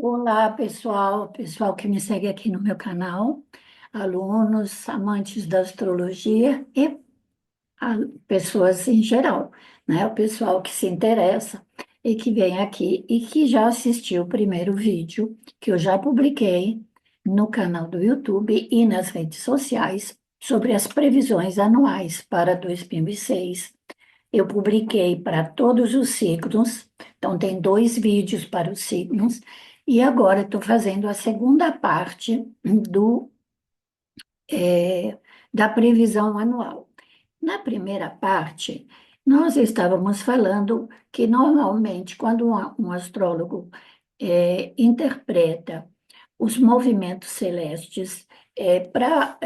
Olá, pessoal que me segue aqui no meu canal, alunos, amantes da astrologia e pessoas em geral, né? O pessoal que se interessa e que vem aqui e que já assistiu o primeiro vídeo que eu já publiquei no canal do YouTube e nas redes sociais sobre as previsões anuais para 2006. Eu publiquei para todos os signos, então tem dois vídeos para os signos, e agora estou fazendo a segunda parte do, eh, da previsão anual. Na primeira parte, nós estávamos falando que normalmente, quando um astrólogo interpreta os movimentos celestes para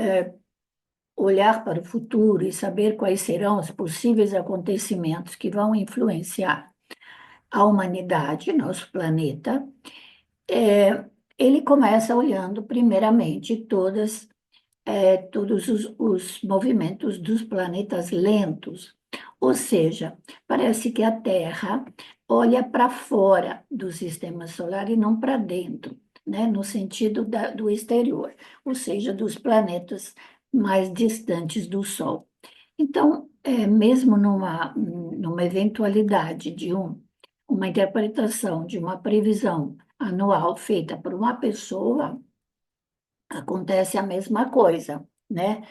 olhar para o futuro e saber quais serão os possíveis acontecimentos que vão influenciar a humanidade, nosso planeta, é, ele começa olhando primeiramente todos os movimentos dos planetas lentos, ou seja, parece que a Terra olha para fora do sistema solar e não para dentro, né, no sentido do exterior, ou seja, dos planetas mais distantes do Sol. Então, mesmo numa eventualidade de uma interpretação de uma previsão anual feita por uma pessoa, acontece a mesma coisa, né?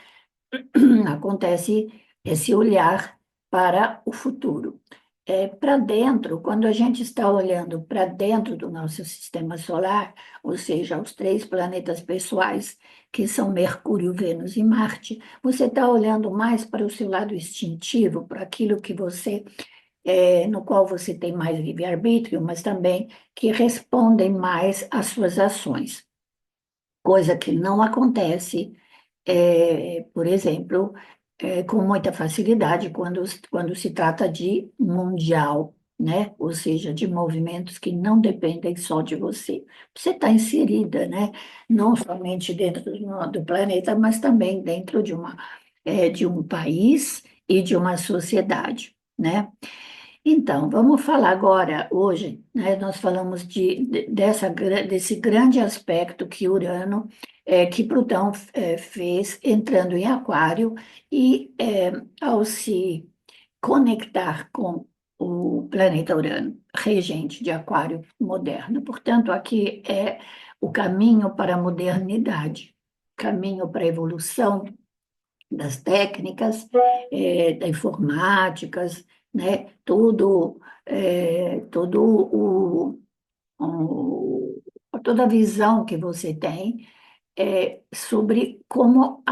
Acontece esse olhar para o futuro. Para dentro, quando a gente está olhando para dentro do nosso sistema solar, ou seja, os três planetas pessoais, que são Mercúrio, Vênus e Marte, você está olhando mais para o seu lado instintivo, para aquilo que no qual você tem mais livre-arbítrio, mas também que respondem mais às suas ações, coisa que não acontece por exemplo, com muita facilidade quando se trata de mundial, né? Ou seja, de movimentos que não dependem só de você. Você está inserida, né? Não somente dentro do planeta, mas também dentro de um país e de uma sociedade, né? Então, vamos falar agora, hoje, né, nós falamos desse grande aspecto que Urano, que Plutão fez entrando em Aquário e ao se conectar com o planeta Urano, regente de Aquário moderno. Portanto, aqui é o caminho para a modernidade, caminho para a evolução das técnicas, da informáticas, né? O, toda a visão que você tem sobre como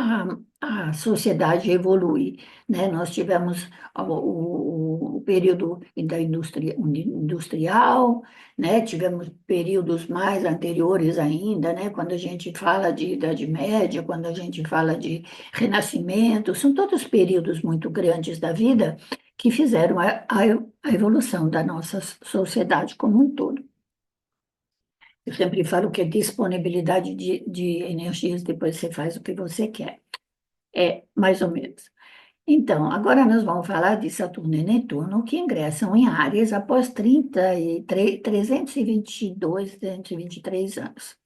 a sociedade evolui, né? Nós tivemos o período da indústria industrial, né? Tivemos períodos mais anteriores ainda, né? Quando a gente fala de Idade Média, quando a gente fala de Renascimento, são todos períodos muito grandes da vida que fizeram a evolução da nossa sociedade como um todo. Eu sempre falo que é disponibilidade de energias, depois você faz o que você quer. É, mais ou menos. Então, agora nós vamos falar de Saturno e Netuno, que ingressam em Áries após 322, 323 anos.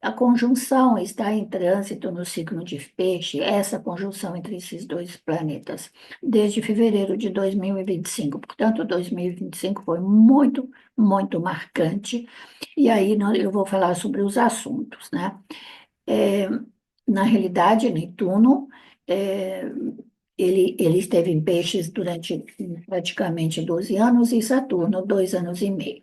A conjunção está em trânsito no signo de Peixe, essa conjunção entre esses dois planetas, desde fevereiro de 2025. Portanto, 2025 foi muito, muito marcante. E aí eu vou falar sobre os assuntos, né? É, na realidade, Netuno, é, ele esteve em Peixes durante praticamente 12 anos e Saturno, 2 anos e meio.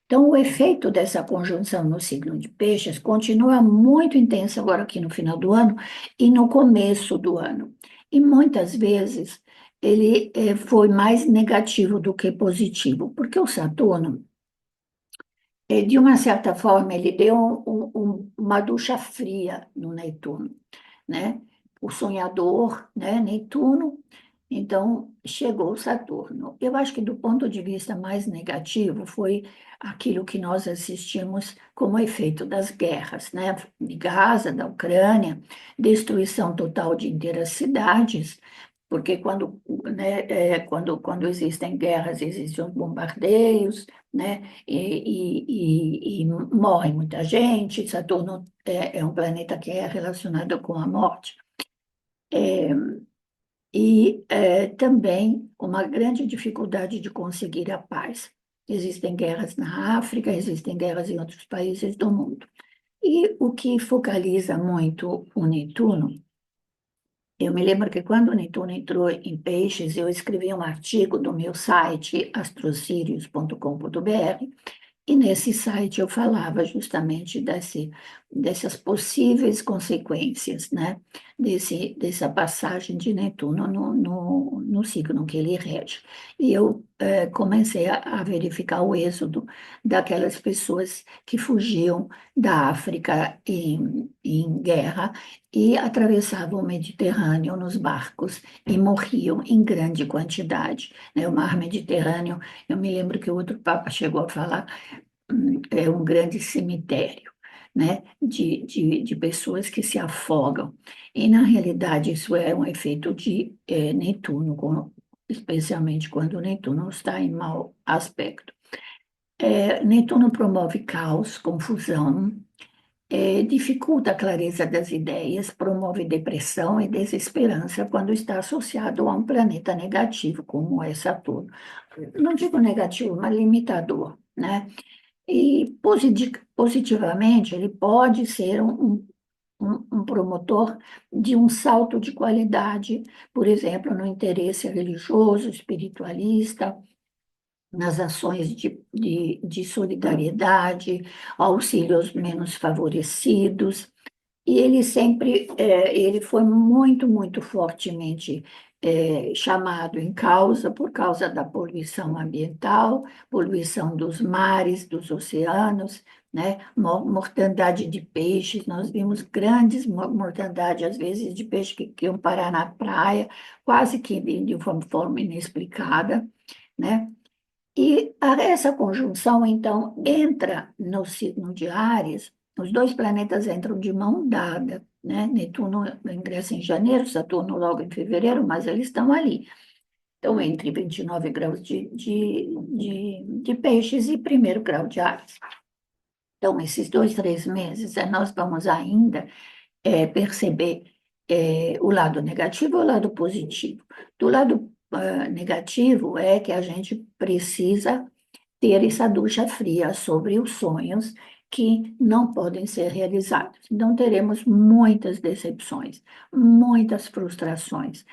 Então, o efeito dessa conjunção no signo de Peixes continua muito intenso agora aqui no final do ano e no começo do ano. E muitas vezes ele foi mais negativo do que positivo, porque o Saturno, de uma certa forma, ele deu uma ducha fria no Netuno, né? O sonhador, né? Netuno. Então, chegou Saturno. Eu acho que, do ponto de vista mais negativo, foi aquilo que nós assistimos como efeito das guerras, né? De Gaza, da Ucrânia, destruição total de inteiras cidades, porque quando existem guerras, existem os bombardeios, né? E morre muita gente. Saturno é um planeta que é relacionado com a morte. Também uma grande dificuldade de conseguir a paz. Existem guerras na África, existem guerras em outros países do mundo. E o que focaliza muito o Netuno, eu me lembro que quando o Netuno entrou em Peixes, eu escrevi um artigo no meu site astrosírios.com.br, e nesse site eu falava justamente dessas possíveis consequências, né, dessa passagem de Netuno no signo que ele rege. E eu comecei a verificar o êxodo daquelas pessoas que fugiam da África em guerra e atravessavam o Mediterrâneo nos barcos e morriam em grande quantidade, né? O mar Mediterrâneo, eu me lembro que o outro Papa chegou a falar, é um grande cemitério, né, de pessoas que se afogam. E, na realidade, isso é um efeito de Netuno, especialmente quando o Netuno está em mau aspecto. Netuno promove caos, confusão, dificulta a clareza das ideias, promove depressão e desesperança quando está associado a um planeta negativo, como é Saturno. Não digo negativo, mas limitador, né? E positivamente, ele pode ser um promotor de um salto de qualidade, por exemplo, no interesse religioso, espiritualista, nas ações de solidariedade, auxílio aos menos favorecidos. E ele foi muito fortemente chamado em causa por causa da poluição ambiental, poluição dos mares, dos oceanos, né? Mortandade de peixes, nós vimos grandes mortandade, às vezes, de peixes que iam parar na praia, quase que de uma forma inexplicada, né? E essa conjunção, então, entra no signo de Áries, os dois planetas entram de mão dada, né? Netuno ingressa em janeiro, Saturno logo em fevereiro, mas eles estão ali. Então, entre 29 graus de peixes e primeiro grau de Áries. Então, esses 2, 3 meses, nós vamos ainda perceber o lado negativo e o lado positivo. Do lado negativo é que a gente precisa ter essa ducha fria sobre os sonhos que não podem ser realizados. Então, teremos muitas decepções, muitas frustrações.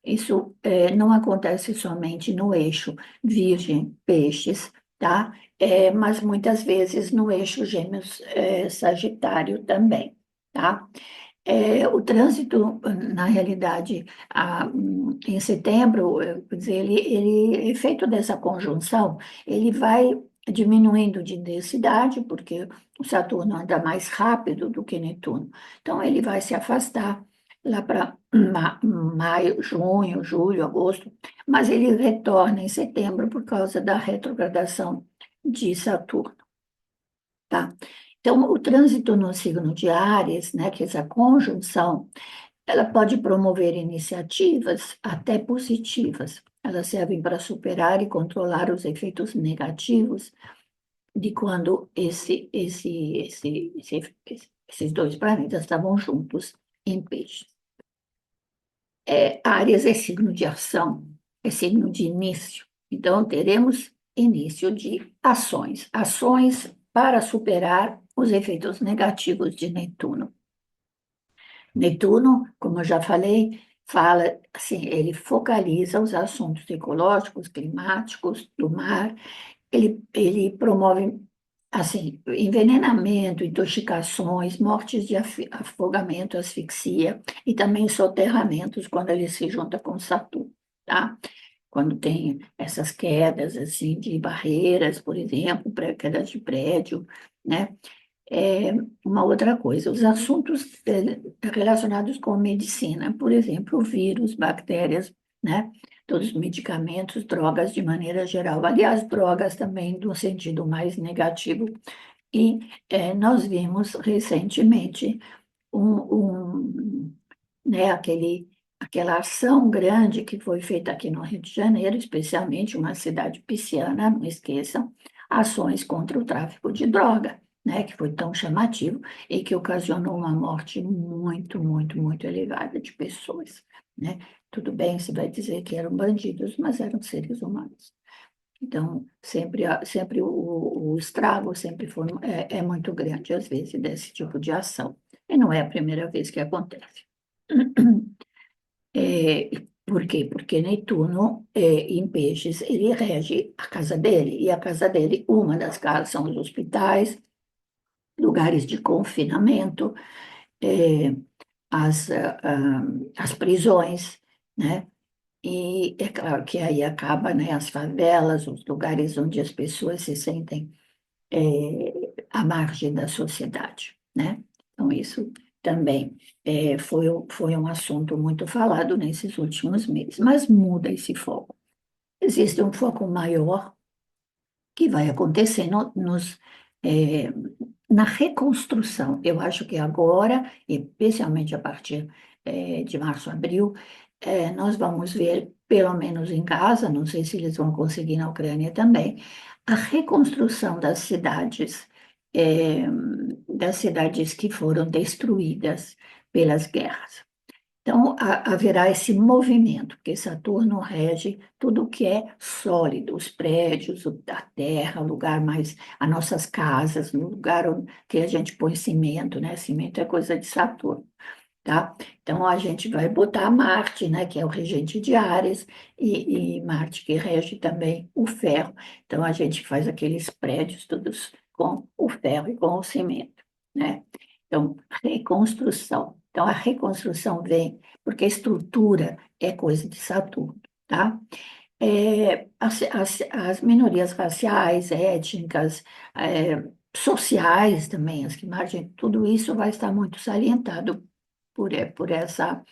Isso não acontece somente no eixo Virgem-Peixes, tá? Mas muitas vezes no eixo Gêmeos-Sagitário também, tá? O trânsito, na realidade, em setembro, quer dizer, efeito dessa conjunção, ele vai diminuindo de densidade, porque o Saturno anda mais rápido do que Netuno. Então, ele vai se afastar lá para maio, junho, julho, agosto, mas ele retorna em setembro por causa da retrogradação de Saturno. Tá? Então, o trânsito no signo de Áries, né, que é essa conjunção, ela pode promover iniciativas até positivas. Elas servem para superar e controlar os efeitos negativos de quando esses dois planetas estavam juntos em peixe. Áries é signo de ação, é signo de início. Então, teremos início de ações, ações para superar os efeitos negativos de Netuno. Netuno, como eu já falei, fala assim, ele focaliza os assuntos ecológicos, climáticos, do mar, ele promove assim, envenenamento, intoxicações, mortes de afogamento, asfixia e também soterramentos quando ele se junta com Saturno, tá? Quando tem essas quedas assim de barreiras, por exemplo, quedas de prédio, né? Uma outra coisa, os assuntos relacionados com medicina, por exemplo, vírus, bactérias, né? Todos os medicamentos, drogas de maneira geral. Aliás, drogas também no sentido mais negativo. E nós vimos recentemente um, um, né, aquela ação grande que foi feita aqui no Rio de Janeiro, especialmente uma cidade pisciana, não esqueçam, ações contra o tráfico de droga, né, que foi tão chamativo e que ocasionou uma morte muito, muito, muito elevada de pessoas, né? Tudo bem, você vai dizer que eram bandidos, mas eram seres humanos. Então, sempre o estrago sempre é muito grande, às vezes, desse tipo de ação. E não é a primeira vez que acontece. Por quê? Porque Netuno, em Peixes, ele rege a casa dele, e a casa dele, uma das casas são os hospitais, lugares de confinamento, é, as prisões, né? E é claro que aí acaba, né, as favelas, os lugares onde as pessoas se sentem à margem da sociedade, né? Então, isso também foi um assunto muito falado nesses últimos meses, mas muda esse foco. Existe um foco maior que vai acontecer eh, na reconstrução. Eu acho que agora, especialmente a partir de março, abril, nós vamos ver, pelo menos em Gaza, não sei se eles vão conseguir na Ucrânia também, a reconstrução eh, das cidades que foram destruídas pelas guerras. Então, haverá esse movimento, porque Saturno rege tudo que é sólido, os prédios, a terra, o lugar mais, as nossas casas, no lugar que a gente põe cimento, né? Cimento é coisa de Saturno, tá? Então, a gente vai botar Marte, né? Que é o regente de Áries, e Marte que rege também o ferro. Então, a gente faz aqueles prédios todos com o ferro e com o cimento, né? Então, reconstrução. Então, a reconstrução vem porque a estrutura é coisa de Saturno, tá? As minorias raciais, étnicas, sociais também, as que margem, tudo isso vai estar muito salientado por essa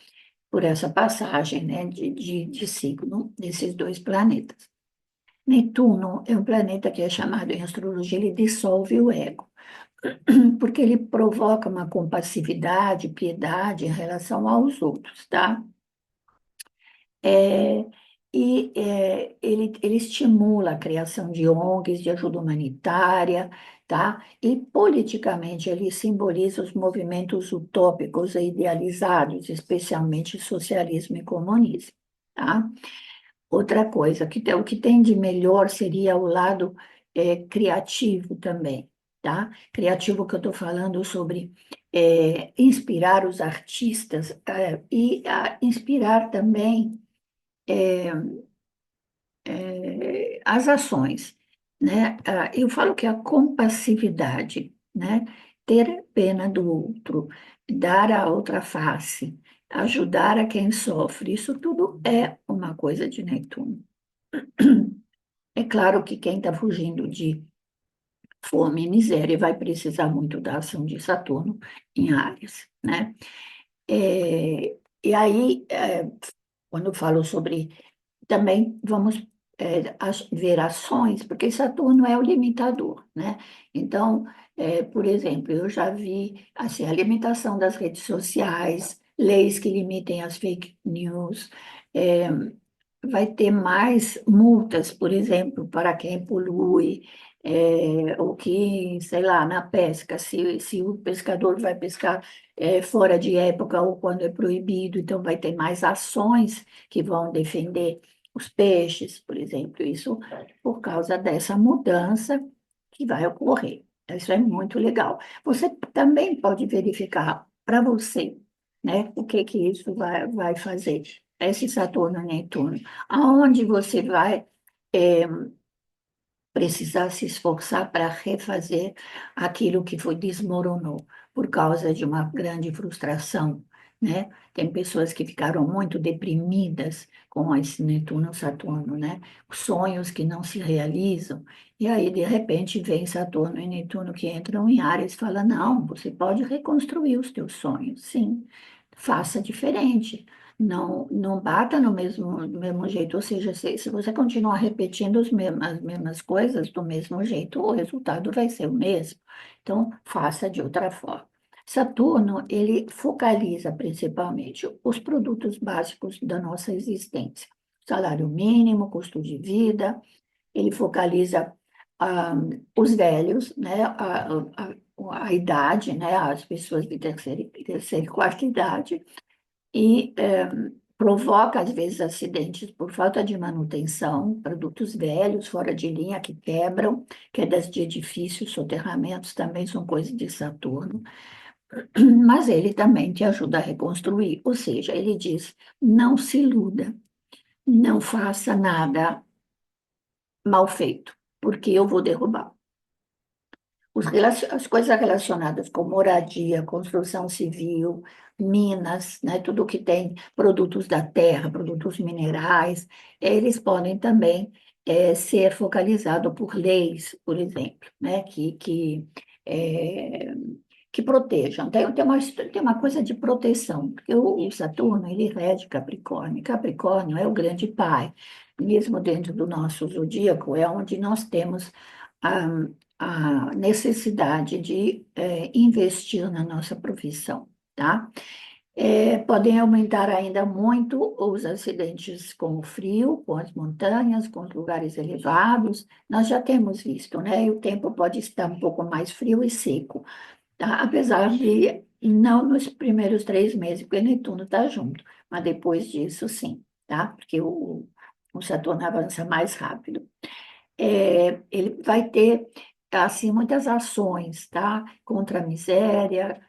passagem, né, de signo desses dois planetas. Netuno é um planeta que é chamado em astrologia, ele dissolve o ego, porque ele provoca uma compassividade, piedade em relação aos outros, tá? É, ele estimula a criação de ONGs de ajuda humanitária, tá? E politicamente ele simboliza os movimentos utópicos e idealizados, especialmente socialismo e comunismo, tá? Outra coisa, o que tem de melhor seria o lado criativo também, tá? Criativo que eu estou falando sobre inspirar os artistas e inspirar também as ações, né? Eu falo que a compassividade, né? Ter pena do outro, dar a outra face, ajudar a quem sofre, isso tudo é uma coisa de Netuno. É claro que quem está fugindo de fome e miséria vai precisar muito da ação de Saturno em Áries, né? E aí, quando eu falo sobre também vamos ver ações, porque Saturno é o limitador, né? Então, por exemplo, eu já vi assim, a limitação das redes sociais, leis que limitem as fake news, é, vai ter mais multas, por exemplo, para quem polui, ou que, sei lá, na pesca, se o pescador vai pescar fora de época ou quando é proibido, então vai ter mais ações que vão defender os peixes, por exemplo, isso por causa dessa mudança que vai ocorrer. Isso é muito legal. Você também pode verificar para você, né, o que que isso vai fazer, esse Saturno e Netuno. Aonde você vai é, precisar se esforçar para refazer aquilo que foi desmoronou por causa de uma grande frustração, né? Tem pessoas que ficaram muito deprimidas com esse Netuno Saturno, né? Sonhos que não se realizam. E aí, de repente, vem Saturno e Netuno que entram em Áries e fala, não, você pode reconstruir os teus sonhos, sim. Faça diferente. Não bata do mesmo jeito, ou seja, se você continuar repetindo as mesmas coisas do mesmo jeito, o resultado vai ser o mesmo. Então, faça de outra forma. Saturno, ele focaliza principalmente os produtos básicos da nossa existência. Salário mínimo, custo de vida, ele focaliza ah, os velhos, né, a idade, né, as pessoas de terceira e quarta idade, e provoca, às vezes, acidentes por falta de manutenção, produtos velhos, fora de linha, que quebram, quedas de edifícios, soterramentos também são coisas de Saturno, mas ele também te ajuda a reconstruir, ou seja, ele diz, não se iluda, não faça nada mal feito, porque eu vou derrubar. As coisas relacionadas com moradia, construção civil, minas, né, tudo que tem produtos da terra, produtos minerais, eles podem também ser focalizados por leis, por exemplo, né, eh, que protejam. Tem uma coisa de proteção, porque o Saturno, ele rege Capricórnio. Capricórnio é o grande pai, mesmo dentro do nosso zodíaco, é onde nós temos a, a necessidade de investir na nossa profissão, tá? Podem aumentar ainda muito os acidentes com o frio, com as montanhas, com os lugares elevados. Nós já temos visto, né? E o tempo pode estar um pouco mais frio e seco, tá? Apesar de não nos primeiros 3 meses, porque Netuno está junto, mas depois disso, sim, tá? Porque o Saturno avança mais rápido. Ele vai ter, assim, muitas ações, tá? Contra a miséria,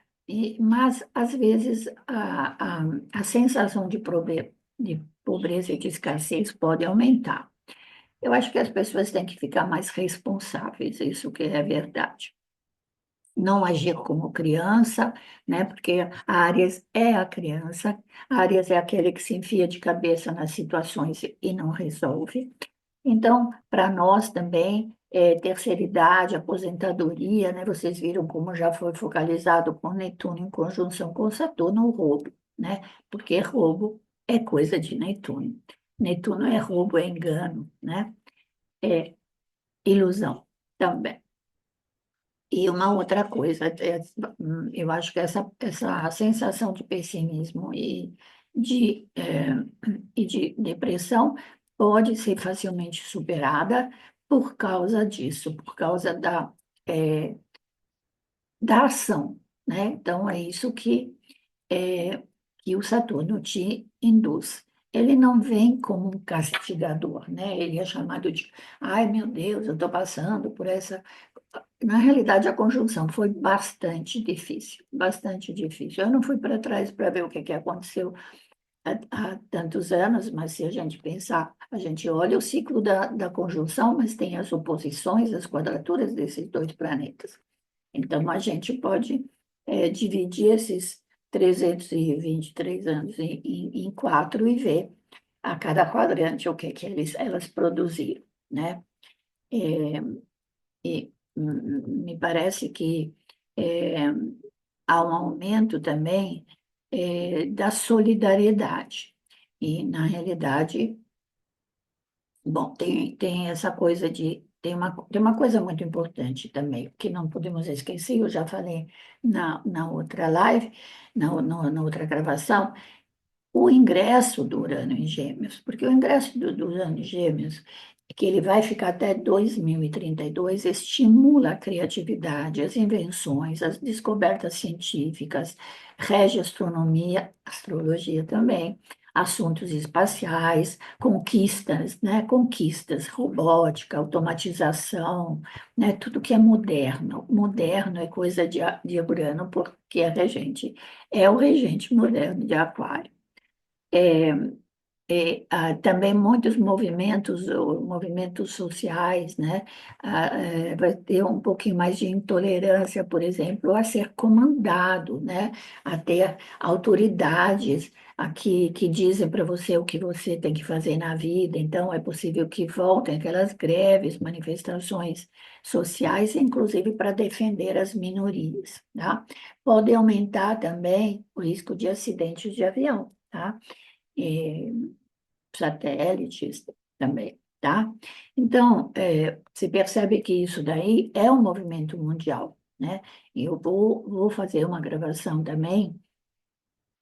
mas, às vezes, a sensação de pobreza e de escassez pode aumentar. Eu acho que as pessoas têm que ficar mais responsáveis, isso que é verdade. Não agir como criança, né? Porque a Áries é a criança, a Áries é aquele que se enfia de cabeça nas situações e não resolve. Então, para nós também, terceira idade, aposentadoria, né? Vocês viram como já foi focalizado com Netuno em conjunção com Saturno, o roubo, né? Porque roubo é coisa de Netuno. Netuno é roubo, é engano, né? É ilusão também. E uma outra coisa, eu acho que essa sensação de pessimismo e de depressão pode ser facilmente superada por causa disso, por causa eh, da ação, né? Então, é isso que o Saturno te induz. Ele não vem como um castigador, né? Ele é chamado de, ai meu Deus, eu estou passando por essa. Na realidade, a conjunção foi bastante difícil, bastante difícil. Eu não fui para trás para ver o que aconteceu há tantos anos, mas se a gente pensar, a gente olha o ciclo da conjunção, mas tem as oposições, as quadraturas desses dois planetas. Então, a gente pode dividir esses 323 anos em quatro e ver a cada quadrante o que elas produziram, né? É, e me parece que é, há um aumento também da solidariedade. E, na realidade, bom, tem essa coisa de. Tem uma coisa muito importante também, que não podemos esquecer, eu já falei na outra live, na outra gravação, o ingresso do Urano em Gêmeos, porque o ingresso do Urano em Gêmeos, que ele vai ficar até 2032, estimula a criatividade, as invenções, as descobertas científicas, rege a astronomia, astrologia também, assuntos espaciais, conquistas, né? Conquistas, robótica, automatização, né? Tudo que é moderno. Moderno é coisa de Urano, porque é o regente moderno de Aquário. Também muitos movimentos sociais, né? Vai ter um pouquinho mais de intolerância, por exemplo, a ser comandado, né? A ter autoridades aqui que dizem para você o que você tem que fazer na vida. Então, é possível que voltem aquelas greves, manifestações sociais, inclusive para defender as minorias, tá? Pode aumentar também o risco de acidentes de avião, tá? Satélites também, tá? Então, se percebe que isso daí é um movimento mundial, né? E eu vou fazer uma gravação também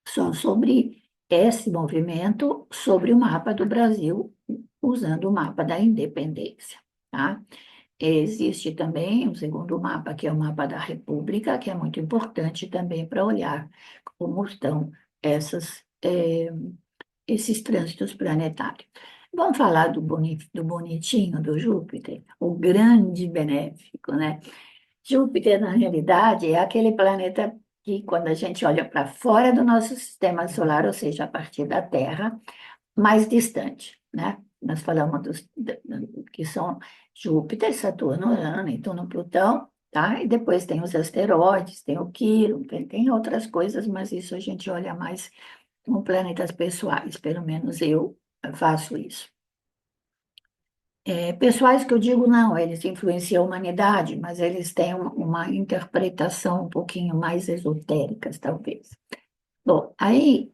só sobre esse movimento, sobre o mapa do Brasil, usando o mapa da independência, tá? Existe também um segundo mapa, que é o mapa da República, que é muito importante também para olhar como estão esses trânsitos planetários. Vamos falar do bonitinho do Júpiter, o grande benéfico, né? Júpiter, na realidade, é aquele planeta que, quando a gente olha para fora do nosso sistema solar, ou seja, a partir da Terra, mais distante, né? Nós falamos que são Júpiter, Saturno, Urano, Netuno, Plutão, tá? E depois tem os asteroides, tem o Quirón, tem outras coisas, mas isso a gente olha mais como planetas pessoais, pelo menos eu faço isso. Pessoais que eu digo, não, eles influenciam a humanidade, mas eles têm uma interpretação um pouquinho mais esotérica, talvez. Bom, aí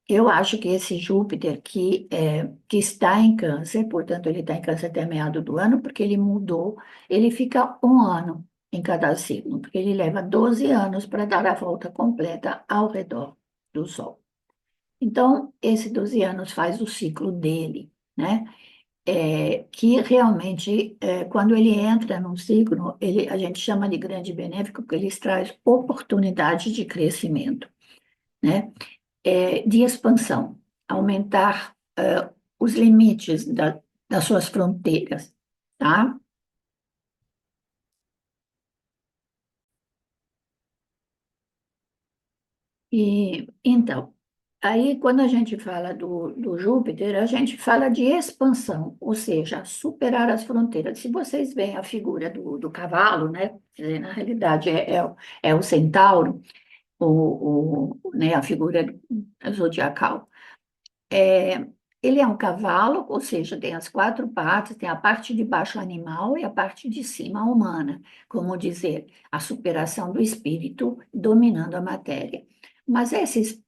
eu acho que esse Júpiter que está em Câncer, portanto, ele está em Câncer até meado do ano, porque ele mudou, ele fica um ano em cada signo, porque ele leva 12 anos para dar a volta completa ao redor do Sol. Então, esse 12 anos faz o ciclo dele, né? Que realmente, quando ele entra num signo, a gente chama de grande benéfico, porque ele traz oportunidade de crescimento, né? De expansão, aumentar os limites das suas fronteiras, tá? E então, aí quando a gente fala do Júpiter, a gente fala de expansão, ou seja, superar as fronteiras. Se vocês veem a figura do cavalo, né? Quer dizer, na realidade é o centauro, né, a figura zodiacal. É, ele é um cavalo, ou seja, tem as quatro patas, tem a parte de baixo animal e a parte de cima humana, como dizer, a superação do espírito dominando a matéria. Mas esse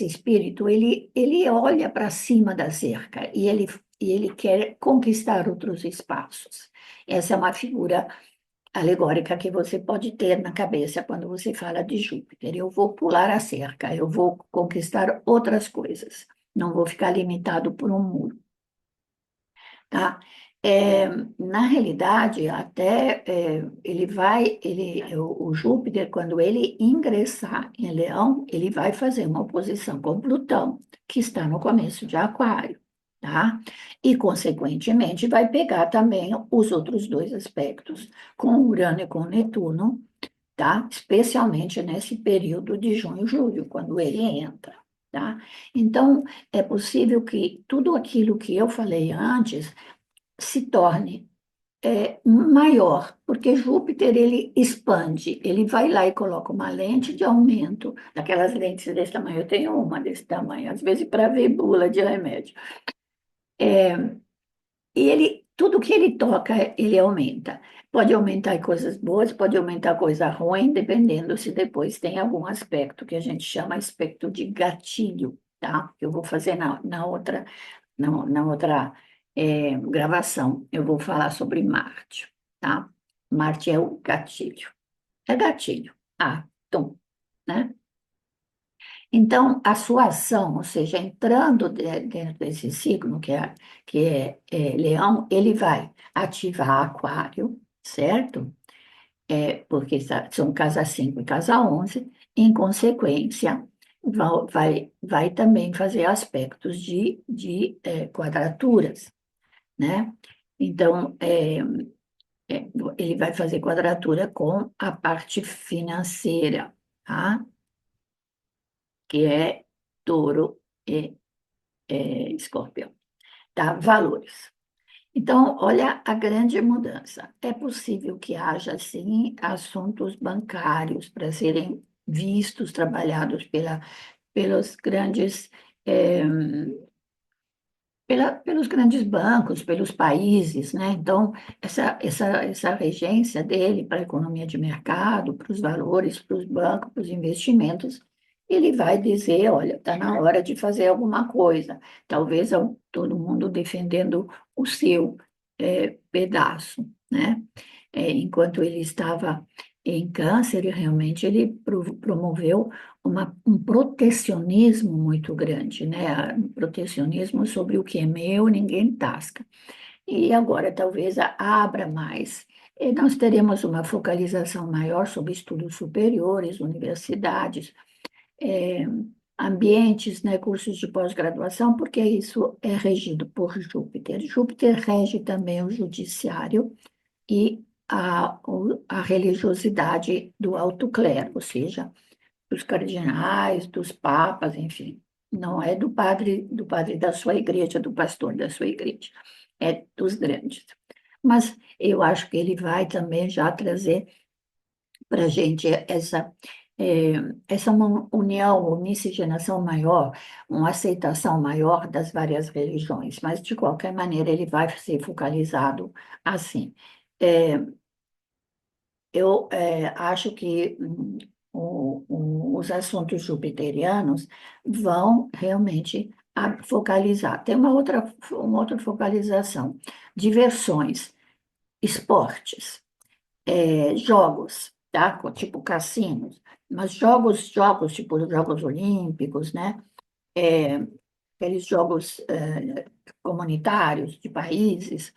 espírito, ele olha para cima da cerca e ele quer conquistar outros espaços. Essa é uma figura alegórica que você pode ter na cabeça quando você fala de Júpiter. Eu vou pular a cerca, eu vou conquistar outras coisas, não vou ficar limitado por um muro, tá? É, na realidade, o Júpiter, quando ele ingressar em Leão, ele vai fazer uma oposição com Plutão, que está no começo de Aquário, tá? E, consequentemente, vai pegar também os outros dois aspectos, com Urano e com Netuno, tá? Especialmente nesse período de junho e julho, quando ele entra, tá? Então, é possível que tudo aquilo que eu falei antes se torne maior, porque Júpiter ele expande, ele vai lá e coloca uma lente de aumento, daquelas lentes desse tamanho, eu tenho uma desse tamanho, às vezes para ver bula de remédio. E tudo que ele toca, ele aumenta. Pode aumentar em coisas boas, pode aumentar coisa ruim, dependendo se depois tem algum aspecto que a gente chama aspecto de gatilho, tá? Eu vou fazer na outra gravação, eu vou falar sobre Marte, tá? Marte é o gatilho. É gatilho. Tum, né? Então, a sua ação, ou seja, entrando dentro desse signo, que é Leão, ele vai ativar Aquário, certo? Porque são casa 5 e casa 11. Em consequência, vai também fazer aspectos de quadraturas, né? Então, ele vai fazer quadratura com a parte financeira, tá? Que é touro e escorpião, tá? Valores. Então, olha a grande mudança. É possível que haja, sim, assuntos bancários para serem vistos, trabalhados pelos grandes eh, pelos grandes bancos, pelos países, né? Então, essa regência dele para a economia de mercado, para os valores, para os bancos, para os investimentos, ele vai dizer, olha, está na hora de fazer alguma coisa. Talvez todo mundo defendendo o seu pedaço, né? Enquanto ele estava em Câncer, realmente ele promoveu um protecionismo muito grande, né? Um protecionismo sobre o que é meu, ninguém tasca. E agora talvez abra mais. E nós teremos uma focalização maior sobre estudos superiores, universidades, eh, ambientes, né, cursos de pós-graduação, porque isso é regido por Júpiter. Júpiter rege também o judiciário e a religiosidade do alto clero, ou seja, dos cardeais, dos papas, enfim. Não é do padre da sua igreja, do pastor da sua igreja, é dos grandes. Mas eu acho que ele vai também já trazer para a gente essa união, uma miscigenação maior, uma aceitação maior das várias religiões, mas de qualquer maneira ele vai ser focalizado assim. É, eu acho que os assuntos jupiterianos vão realmente focalizar. Tem uma outra focalização: diversões, esportes, jogos, tá? Tipo cassinos, mas jogos tipo Jogos Olímpicos, né? É, aqueles jogos comunitários de países,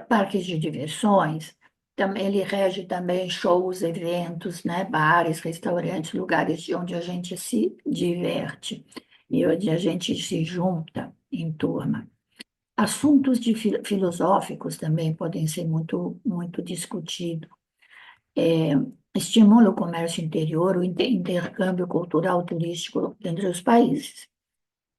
parques de diversões. Também, ele rege também shows, eventos, né? Bares, restaurantes, lugares de onde a gente se diverte e onde a gente se junta em turma. Assuntos filosóficos também podem ser muito discutidos. É, estimula o comércio interior, o intercâmbio cultural turístico entre os países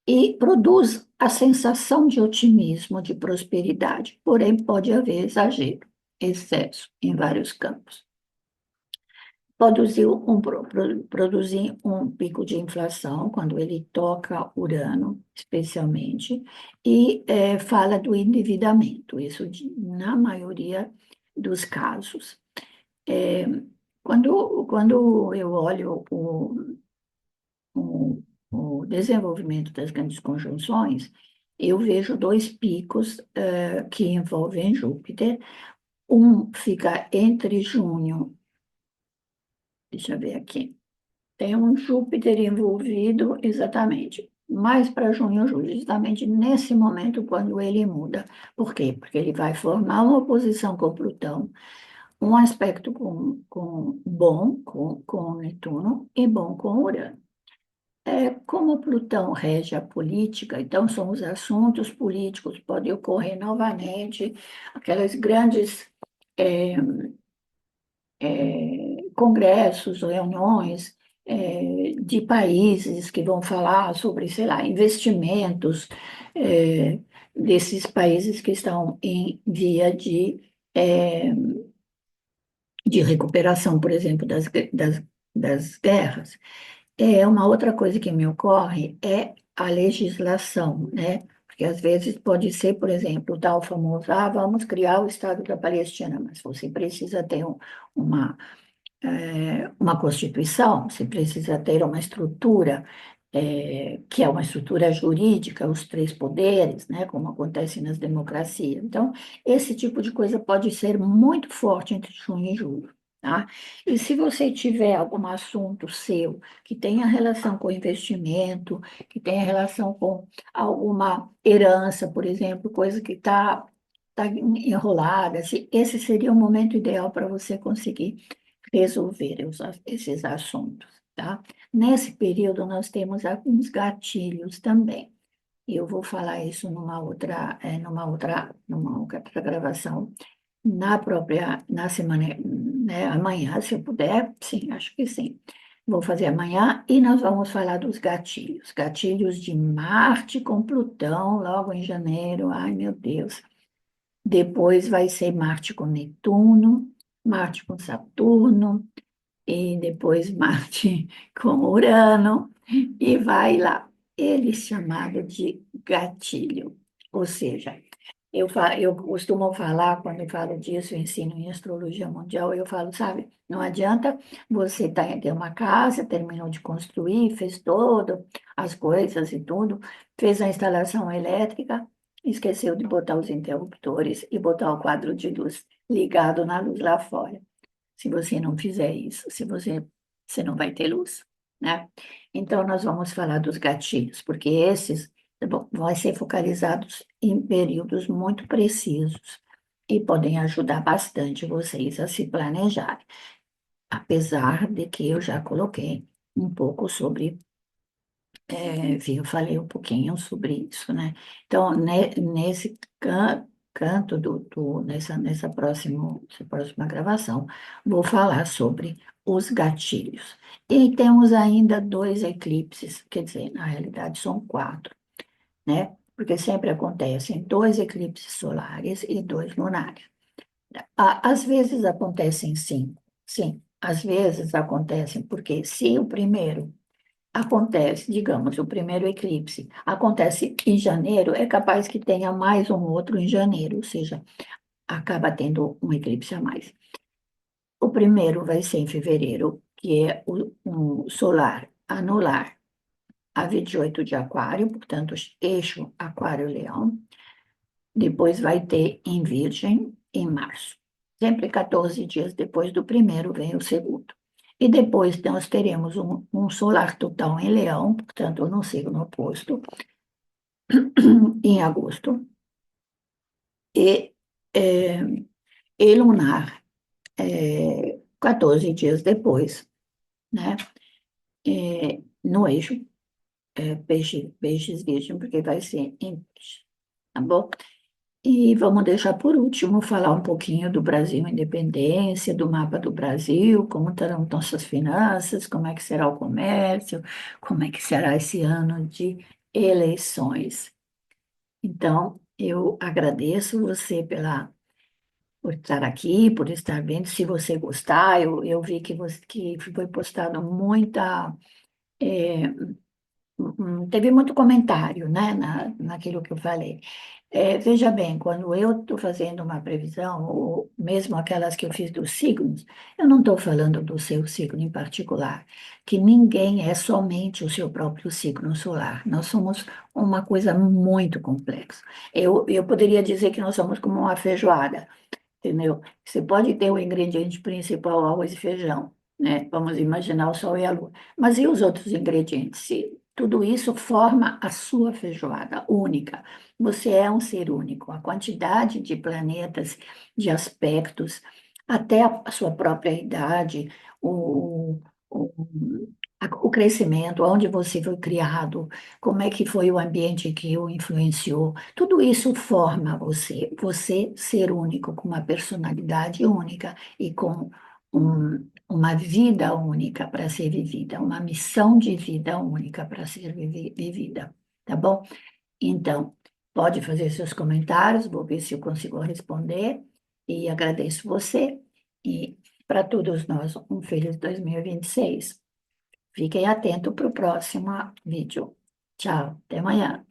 e produz a sensação de otimismo, de prosperidade, porém pode haver exagero, excesso em vários campos. Produzir um pico de inflação quando ele toca Urano, especialmente, e fala do endividamento, isso na maioria dos casos. É, quando eu olho o, o desenvolvimento das grandes conjunções, eu vejo dois picos que envolvem Júpiter. Um fica entre junho, deixa eu ver aqui, tem um Júpiter envolvido exatamente, mais para junho, julho, justamente nesse momento quando ele muda. Por quê? Porque ele vai formar uma oposição com Plutão, um aspecto bom com Netuno e bom com Urano. Como Plutão rege a política, então são os assuntos políticos, podem ocorrer novamente, aquelas grandes é, congressos, reuniões de países que vão falar sobre, sei lá, investimentos desses países que estão em via é, de recuperação, por exemplo, das guerras. Uma outra coisa que me ocorre é a legislação, né? Porque às vezes pode ser, por exemplo, o tal famoso, vamos criar o Estado da Palestina, mas você precisa ter uma, uma Constituição, você precisa ter uma estrutura, que é uma estrutura jurídica, os três poderes, né? Como acontece nas democracias. Então, esse tipo de coisa pode ser muito forte entre junho e julho. Tá? E se você tiver algum assunto seu que tenha relação com investimento, que tenha relação com alguma herança, por exemplo, coisa que tá enrolada, esse seria o momento ideal para você conseguir resolver esses assuntos, tá? Nesse período, nós temos alguns gatilhos também. Eu vou falar isso numa outra gravação na semana, né, amanhã, se eu puder, sim, acho que sim. Vou fazer amanhã e nós vamos falar dos gatilhos. Gatilhos de Marte com Plutão, logo em janeiro. Ai, meu Deus. Depois vai ser Marte com Netuno, Marte com Saturno, e depois Marte com Urano, e vai lá. Ele é chamado de gatilho. Ou seja, eu costumo falar, quando eu falo disso, eu ensino em astrologia mundial, eu falo, sabe, não adianta você ter uma casa, terminou de construir, fez todo, as coisas e tudo, fez a instalação elétrica, esqueceu de botar os interruptores e botar o quadro de luz ligado na luz lá fora. se você não fizer isso, se você não vai ter luz, né? Então, nós vamos falar dos gatilhos, porque esses vão ser focalizados em períodos muito precisos e podem ajudar bastante vocês a se planejarem, apesar de que eu já coloquei um pouco sobre eu falei um pouquinho sobre isso, né? Então, nesse canto nessa próxima gravação, vou falar sobre os gatilhos. E temos ainda dois eclipses, quer dizer, na realidade são quatro, né? Porque sempre acontecem dois eclipses solares e dois lunares. Às vezes acontecem cinco, sim, às vezes acontecem, porque se o primeiro acontece, digamos, o primeiro eclipse acontece em janeiro, é capaz que tenha mais um outro em janeiro, ou seja, acaba tendo um eclipse a mais. O primeiro vai ser em fevereiro, que é um solar anular a 28 de Aquário, portanto, eixo Aquário-Leão. Depois vai ter em Virgem, em março. Sempre 14 dias depois do primeiro vem o segundo. E depois nós teremos um solar total em Leão, portanto, no signo oposto, em agosto. E, é, e lunar, 14 dias depois, né? No eixo, peixes virgem, porque vai ser em peixe, tá bom? E vamos deixar por último falar um pouquinho do Brasil Independência, do mapa do Brasil, como estarão nossas finanças, como é que será o comércio, como é que será esse ano de eleições. Então, eu agradeço você por estar aqui, por estar vendo. Se você gostar, eu vi que foi postado muita. eh, Teve muito comentário, né, naquilo que eu falei. Veja bem, quando eu estou fazendo uma previsão, ou mesmo aquelas que eu fiz dos signos, eu não estou falando do seu signo em particular, que ninguém é somente o seu próprio signo solar. Nós somos uma coisa muito complexa. Eu poderia dizer que nós somos como uma feijoada, entendeu? Você pode ter o ingrediente principal, arroz e feijão, né? Vamos imaginar o sol e a lua. Mas e os outros ingredientes? Tudo isso forma a sua feijoada única. Você é um ser único. A quantidade de planetas, de aspectos, até a sua própria idade, o, o crescimento, onde você foi criado, como é que foi o ambiente que o influenciou, tudo isso forma você ser único, com uma personalidade única e com uma vida única para ser vivida, uma missão de vida única para ser vivida, tá bom? Então, pode fazer seus comentários, vou ver se eu consigo responder e agradeço você e para todos nós um feliz 2026. Fiquem atentos para o próximo vídeo. Tchau, até amanhã.